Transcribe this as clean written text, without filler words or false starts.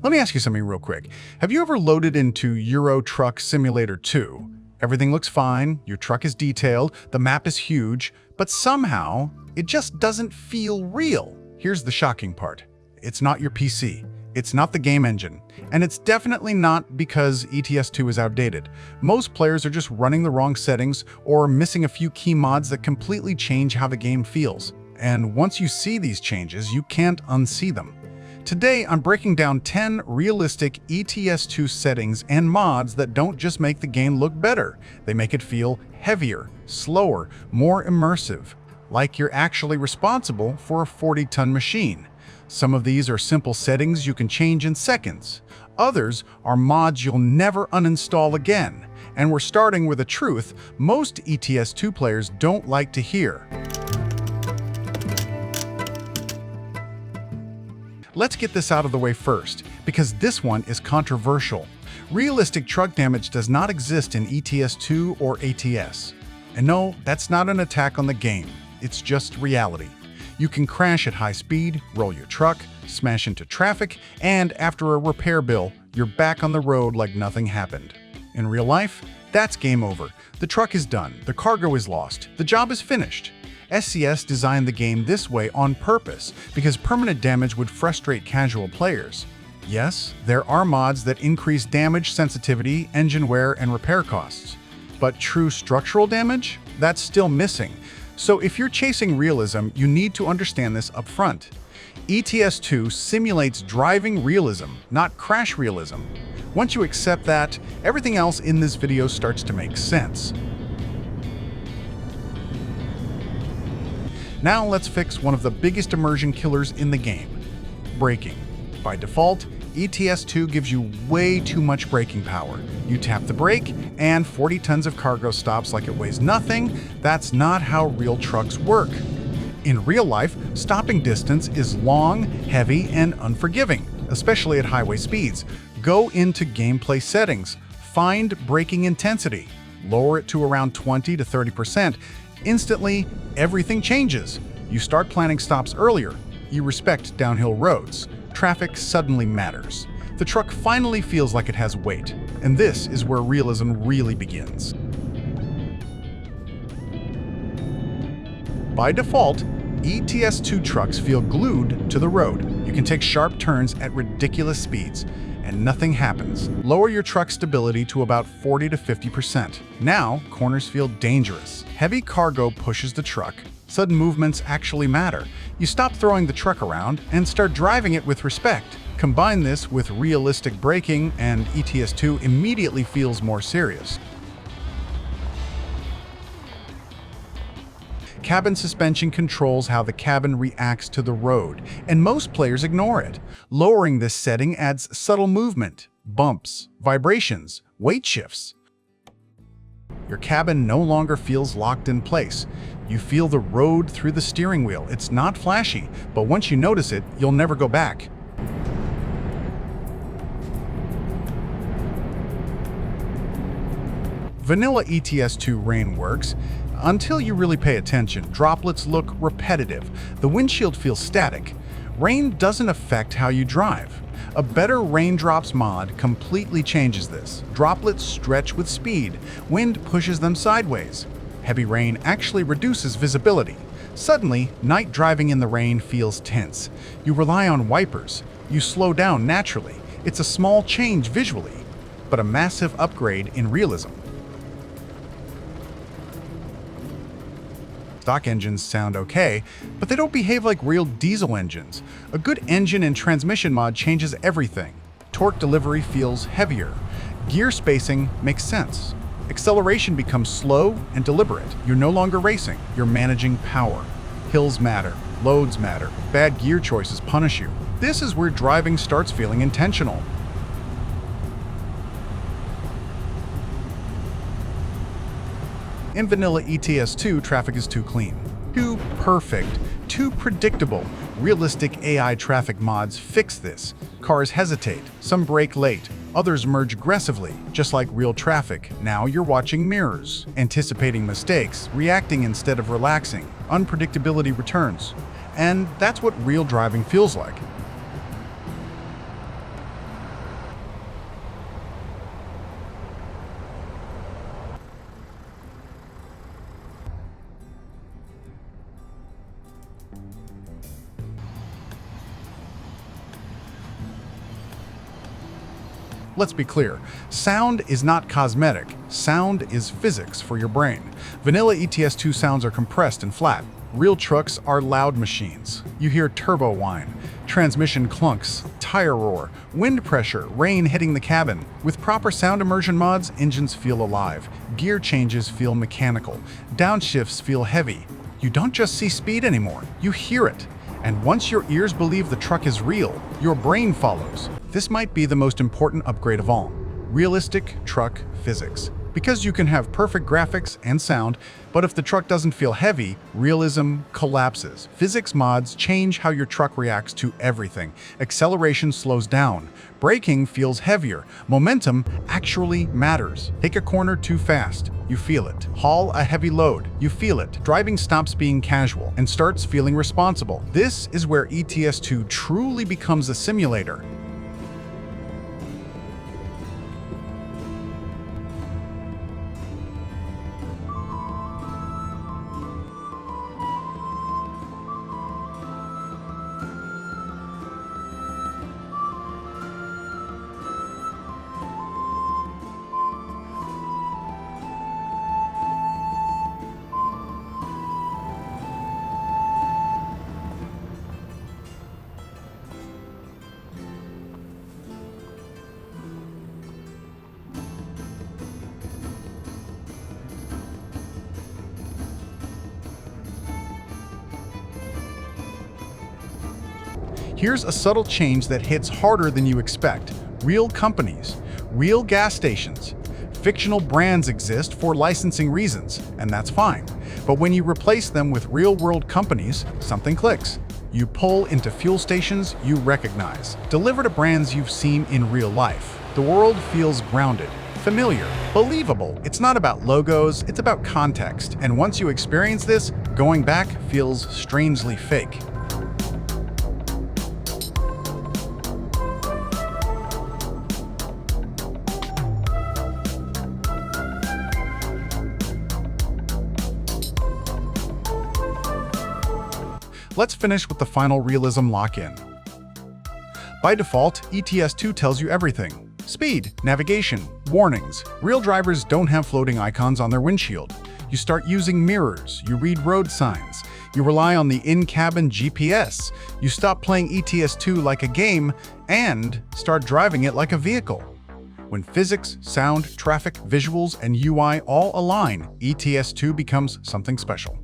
Let me ask you something real quick. Have you ever loaded into Euro Truck Simulator 2? Everything looks fine, your truck is detailed, the map is huge, but somehow it just doesn't feel real. Here's the shocking part. It's not your PC. It's not the game engine, and it's definitely not because ETS2 is outdated. Most players are just running the wrong settings or missing a few key mods that completely change how the game feels. And once you see these changes, you can't unsee them. Today, I'm breaking down 10 realistic ETS2 settings and mods that don't just make the game look better, they make it feel heavier, slower, more immersive, like you're actually responsible for a 40-ton machine. Some of these are simple settings you can change in seconds. Others are mods you'll never uninstall again. And we're starting with a truth most ETS2 players don't like to hear. Let's get this out of the way first, because this one is controversial. Realistic truck damage does not exist in ETS2 or ATS. And no, that's not an attack on the game. It's just reality. You can crash at high speed, roll your truck, smash into traffic, and after a repair bill, you're back on the road like nothing happened. In real life, that's game over. The truck is done, the cargo is lost, the job is finished. SCS designed the game this way on purpose because permanent damage would frustrate casual players. Yes, there are mods that increase damage sensitivity, engine wear, and repair costs. But true structural damage? That's still missing. So if you're chasing realism, you need to understand this up front. ETS2 simulates driving realism, not crash realism. Once you accept that, everything else in this video starts to make sense. Now let's fix one of the biggest immersion killers in the game, braking. By default, ETS2 gives you way too much braking power. You tap the brake, and 40 tons of cargo stops like it weighs nothing. That's not how real trucks work. In real life, stopping distance is long, heavy, and unforgiving, especially at highway speeds. Go into gameplay settings, find braking intensity, lower it to around 20 to 30%. Instantly, everything changes. You start planning stops earlier. You respect downhill roads. Traffic suddenly matters. The truck finally feels like it has weight, and this is where realism really begins. By default, ETS2 trucks feel glued to the road. You can take sharp turns at ridiculous speeds, and nothing happens. Lower your truck stability to about 40 to 50%. Now, corners feel dangerous. Heavy cargo pushes the truck. Sudden movements actually matter. You stop throwing the truck around and start driving it with respect. Combine this with realistic braking and ETS2 immediately feels more serious. Cabin suspension controls how the cabin reacts to the road, and most players ignore it. Lowering this setting adds subtle movement, bumps, vibrations, weight shifts. Your cabin no longer feels locked in place. You feel the road through the steering wheel. It's not flashy, but once you notice it, you'll never go back. Vanilla ETS2 rain works until you really pay attention. Droplets look repetitive. The windshield feels static. Rain doesn't affect how you drive. A better raindrops mod completely changes this. Droplets stretch with speed. Wind pushes them sideways. Heavy rain actually reduces visibility. Suddenly, night driving in the rain feels tense. You rely on wipers. You slow down naturally. It's a small change visually, but a massive upgrade in realism. Stock engines sound okay, but they don't behave like real diesel engines. A good engine and transmission mod changes everything. Torque delivery feels heavier. Gear spacing makes sense. Acceleration becomes slow and deliberate. You're no longer racing, you're managing power. Hills matter, loads matter, bad gear choices punish you. This is where driving starts feeling intentional. In vanilla ETS2, traffic is too clean, too perfect, too predictable. Realistic AI traffic mods fix this. Cars hesitate, some brake late, others merge aggressively, just like real traffic. Now you're watching mirrors, anticipating mistakes, reacting instead of relaxing. Unpredictability returns. And that's what real driving feels like. Let's be clear, sound is not cosmetic. Sound is physics for your brain. Vanilla ETS2 sounds are compressed and flat. Real trucks are loud machines. You hear turbo whine, transmission clunks, tire roar, wind pressure, rain hitting the cabin. With proper sound immersion mods, engines feel alive. Gear changes feel mechanical. Downshifts feel heavy. You don't just see speed anymore, you hear it. And once your ears believe the truck is real, your brain follows. This might be the most important upgrade of all. Realistic truck physics. Because you can have perfect graphics and sound, but if the truck doesn't feel heavy, realism collapses. Physics mods change how your truck reacts to everything. Acceleration slows down. Braking feels heavier. Momentum actually matters. Take a corner too fast, you feel it. Haul a heavy load, you feel it. Driving stops being casual and starts feeling responsible. This is where ETS2 truly becomes a simulator. Here's a subtle change that hits harder than you expect. Real companies, real gas stations. Fictional brands exist for licensing reasons, and that's fine. But when you replace them with real-world companies, something clicks. You pull into fuel stations you recognize, deliver to brands you've seen in real life. The world feels grounded, familiar, believable. It's not about logos, it's about context. And once you experience this, going back feels strangely fake. Let's finish with the final realism lock-in. By default, ETS2 tells you everything. Speed, navigation, warnings. Real drivers don't have floating icons on their windshield. You start using mirrors, you read road signs, you rely on the in-cabin GPS, you stop playing ETS2 like a game, and start driving it like a vehicle. When physics, sound, traffic, visuals, and UI all align, ETS2 becomes something special.